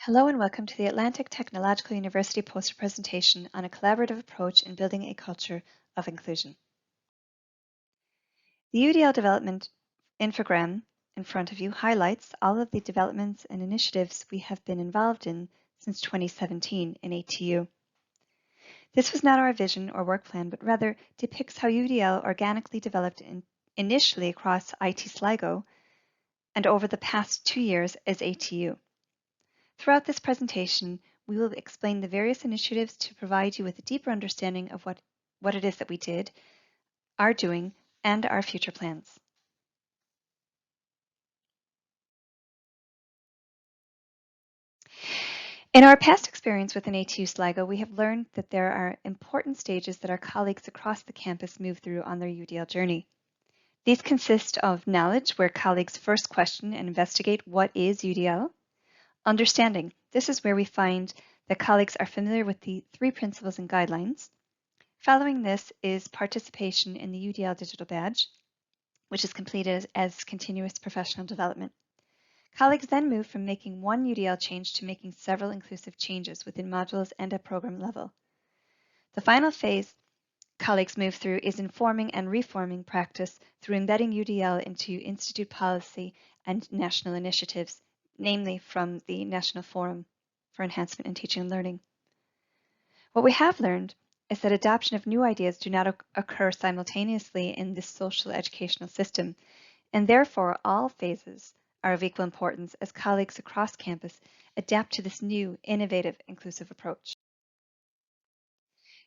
Hello and welcome to the Atlantic Technological University poster presentation on a collaborative approach in building a culture of inclusion. The UDL development infogram in front of you highlights all of the developments and initiatives we have been involved in since 2017 in ATU. This was not our vision or work plan, but rather depicts how UDL organically developed initially across IT Sligo and over the past 2 years as ATU. Throughout this presentation, we will explain the various initiatives to provide you with a deeper understanding of what it is that we did, are doing, and our future plans. In our past experience within ATU Sligo, we have learned that there are important stages that our colleagues across the campus move through on their UDL journey. These consist of knowledge, where colleagues first question and investigate what is UDL. Understanding. This is where we find that colleagues are familiar with the 3 principles and guidelines. Following this is participation in the UDL digital badge, which is completed as continuous professional development. Colleagues then move from making one UDL change to making several inclusive changes within modules and at program level. The final phase colleagues move through is informing and reforming practice through embedding UDL into institute policy and national initiatives, namely from the National Forum for Enhancement in Teaching and Learning. What we have learned is that adoption of new ideas do not occur simultaneously in this social educational system, and therefore all phases are of equal importance as colleagues across campus adapt to this new, innovative, inclusive approach.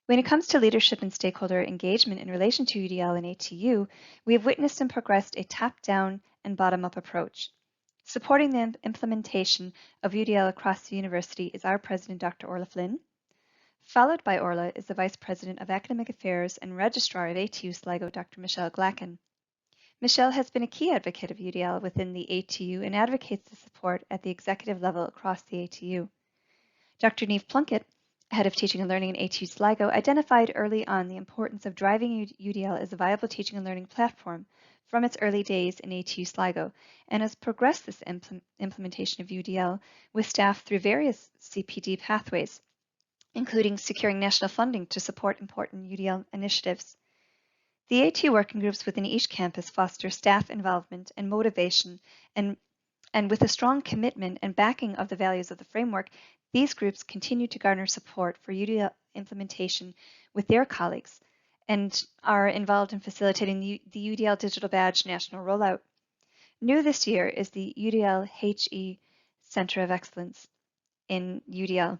When it comes to leadership and stakeholder engagement in relation to UDL and ATU, we have witnessed and progressed a top-down and bottom-up approach. Supporting the implementation of UDL across the university is our president, Dr. Orla Flynn. Followed by Orla is the Vice President of Academic Affairs and Registrar of ATU Sligo, Dr. Michelle Glacken. Michelle has been a key advocate of UDL within the ATU and advocates the support at the executive level across the ATU. Dr. Niamh Plunkett, Head of Teaching and Learning in ATU Sligo, identified early on the importance of driving UDL as a viable teaching and learning platform from its early days in ATU Sligo, and has progressed this implementation of UDL with staff through various CPD pathways, including securing national funding to support important UDL initiatives. The ATU working groups within each campus foster staff involvement and motivation, and with a strong commitment and backing of the values of the framework, these groups continue to garner support for UDL implementation with their colleagues and are involved in facilitating the UDL Digital Badge national rollout. New this year is the UDL HE Centre of Excellence in UDL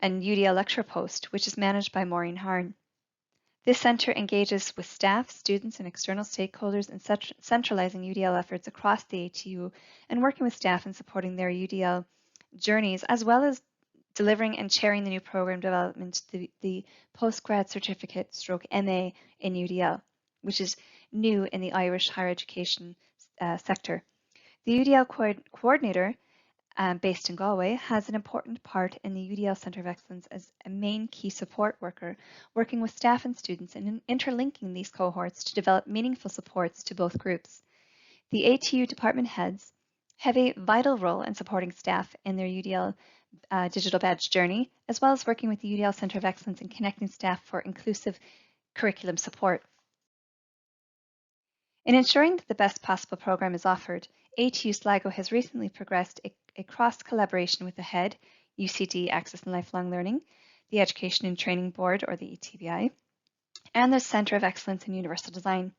and UDL Lecture Post, which is managed by Maureen Harn. This centre engages with staff, students, and external stakeholders in centralizing UDL efforts across the ATU and working with staff in supporting their UDL journeys, as well as delivering and chairing the new program development, the postgrad certificate /MA in UDL, which is new in the Irish higher education sector. The UDL coordinator, based in Galway, has an important part in the UDL Centre of Excellence as a main key support worker, working with staff and students and interlinking these cohorts to develop meaningful supports to both groups. The ATU department heads have a vital role in supporting staff in their UDL digital badge journey, as well as working with the UDL Centre of Excellence in connecting staff for inclusive curriculum support. In ensuring that the best possible program is offered, ATU Sligo has recently progressed a cross-collaboration with the HEAD, UCD Access and Lifelong Learning, the Education and Training Board, or the ETBI, and the Centre of Excellence in Universal Design.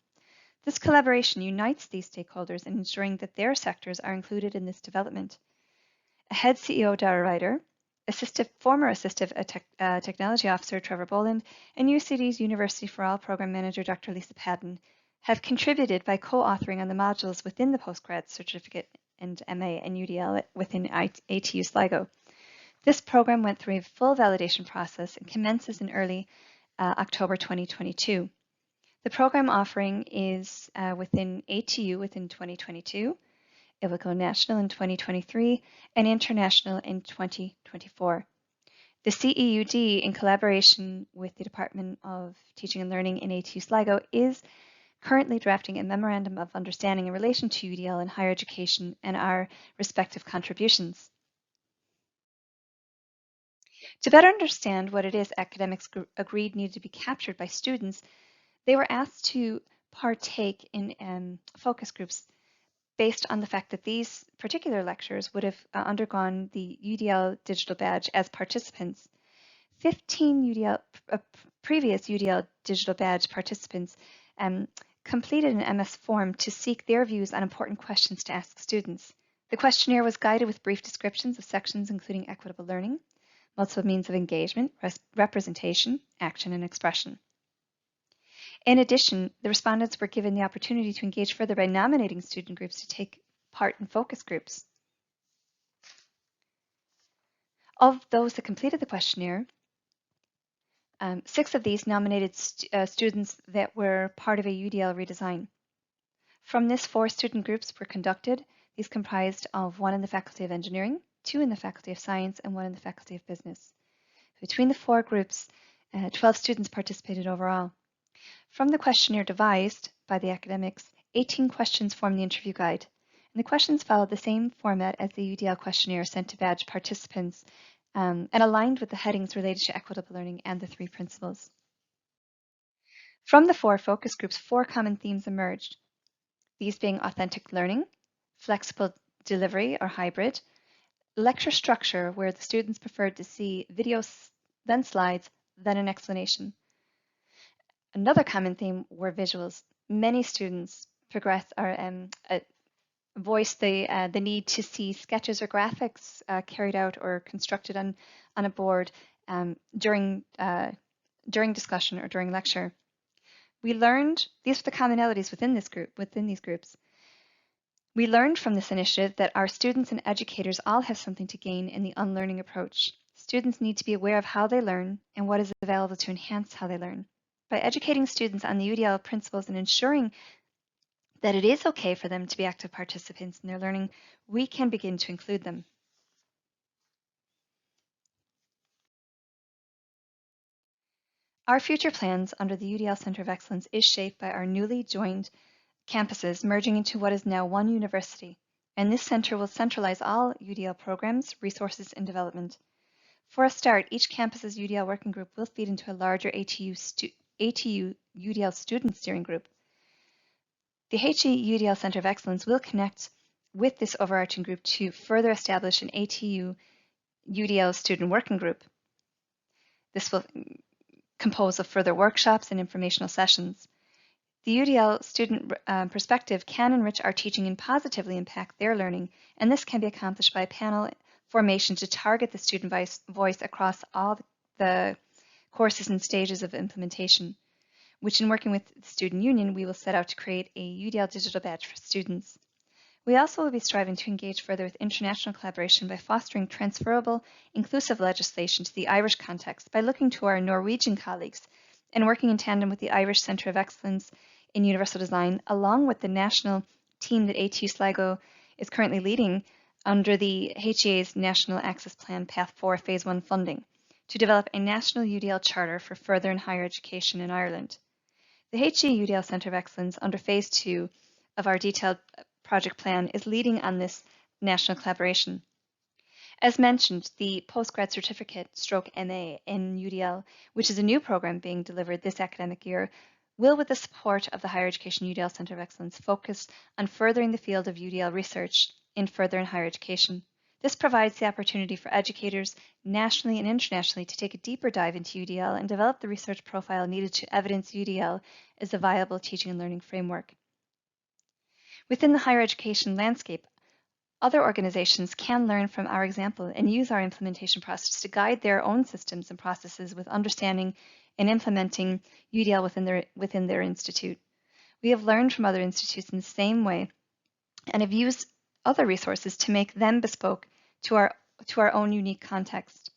This collaboration unites these stakeholders in ensuring that their sectors are included in this development. A HEAD CEO, Dara Ryder, former Assistive Technology Officer, Trevor Boland, and UCD's University for All Program Manager, Dr. Lisa Padden, have contributed by co-authoring on the modules within the postgrad certificate and MA and UDL within ATU Sligo. This program went through a full validation process and commences in early October 2022. The program offering is within ATU within 2022. It will go national in 2023 and international in 2024. The CEUD, in collaboration with the Department of Teaching and Learning in ATU Sligo, is currently drafting a memorandum of understanding in relation to UDL in higher education and our respective contributions. To better understand what it is academics agreed needed to be captured by students, they were asked to partake in focus groups based on the fact that these particular lecturers would have undergone the UDL digital badge as participants. 15 previous UDL digital badge participants um, completed an MS form to seek their views on important questions to ask students. The questionnaire was guided with brief descriptions of sections including equitable learning, multiple means of engagement, representation, action, and expression. In addition, the respondents were given the opportunity to engage further by nominating student groups to take part in focus groups. Of those that completed the questionnaire, 6 of these nominated students that were part of a UDL redesign. From this, 4 student groups were conducted. These comprised of 1 in the Faculty of Engineering, 2 in the Faculty of Science, and 1 in the Faculty of Business. Between the 4 groups, 12 students participated overall. From the questionnaire devised by the academics, 18 questions form the interview guide, and the questions followed the same format as the UDL questionnaire sent to badge participants and aligned with the headings related to equitable learning and the 3 principles. From the 4 focus groups, 4 common themes emerged, these being authentic learning, flexible delivery or hybrid, lecture structure where the students preferred to see videos, then slides, then an explanation. Another common theme were visuals. Many students voice the need to see sketches or graphics carried out or constructed on a board during discussion or during lecture. We learned, these are the commonalities within these groups. We learned from this initiative that our students and educators all have something to gain in the unlearning approach. Students need to be aware of how they learn and what is available to enhance how they learn. By educating students on the UDL principles and ensuring that it is okay for them to be active participants in their learning, we can begin to include them. Our future plans under the UDL Center of Excellence is shaped by our newly joined campuses merging into what is now one university, and this center will centralize all UDL programs, resources, and development. For a start, each campus's UDL working group will feed into a larger ATU UDL student steering group. The HE UDL Center of Excellence will connect with this overarching group to further establish an ATU UDL student working group. This will compose of further workshops and informational sessions. The UDL student perspective can enrich our teaching and positively impact their learning, and this can be accomplished by panel formation to target the student voice across all the courses and stages of implementation, which in working with the student union, we will set out to create a UDL digital badge for students. We also will be striving to engage further with international collaboration by fostering transferable, inclusive legislation to the Irish context by looking to our Norwegian colleagues and working in tandem with the Irish Centre of Excellence in Universal Design, along with the national team that ATU Sligo is currently leading under the HEA's National Access Plan Path 4 Phase 1 funding, to develop a national UDL charter for further and higher education in Ireland. The HE UDL Centre of Excellence under Phase 2 of our detailed project plan is leading on this national collaboration. As mentioned, the Postgrad Certificate /MA in UDL, which is a new program being delivered this academic year, will, with the support of the Higher Education UDL Centre of Excellence, focus on furthering the field of UDL research in further and higher education. This provides the opportunity for educators nationally and internationally to take a deeper dive into UDL and develop the research profile needed to evidence UDL as a viable teaching and learning framework. Within the higher education landscape, other organizations can learn from our example and use our implementation process to guide their own systems and processes with understanding and implementing UDL within their institute. We have learned from other institutes in the same way and have used other resources to make them bespoke to our own unique context.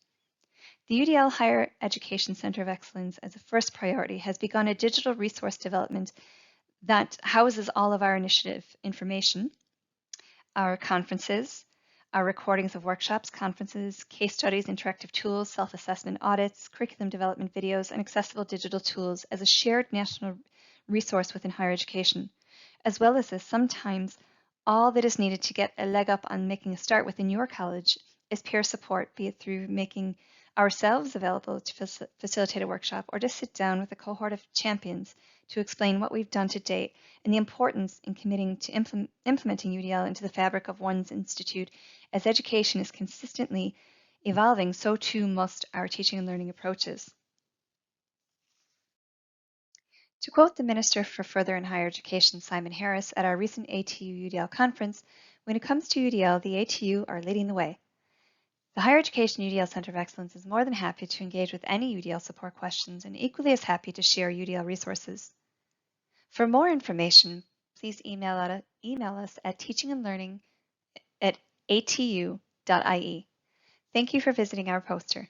The UDL Higher Education Center of Excellence, as a first priority, has begun a digital resource development that houses all of our initiative information, our conferences, our recordings of workshops, conferences, case studies, interactive tools, self-assessment audits, curriculum development videos, and accessible digital tools as a shared national resource within higher education, as well as sometimes all that is needed to get a leg up on making a start within your college is peer support, be it through making ourselves available to facilitate a workshop, or just sit down with a cohort of champions to explain what we've done to date and the importance in committing to implementing UDL into the fabric of one's institute. As education is consistently evolving, so too must our teaching and learning approaches. To quote the Minister for Further and Higher Education, Simon Harris, at our recent ATU UDL conference, when it comes to UDL, the ATU are leading the way. The Higher Education UDL Center of Excellence is more than happy to engage with any UDL support questions and equally as happy to share UDL resources. For more information, please email us at teachingandlearning@atu.ie. Thank you for visiting our poster.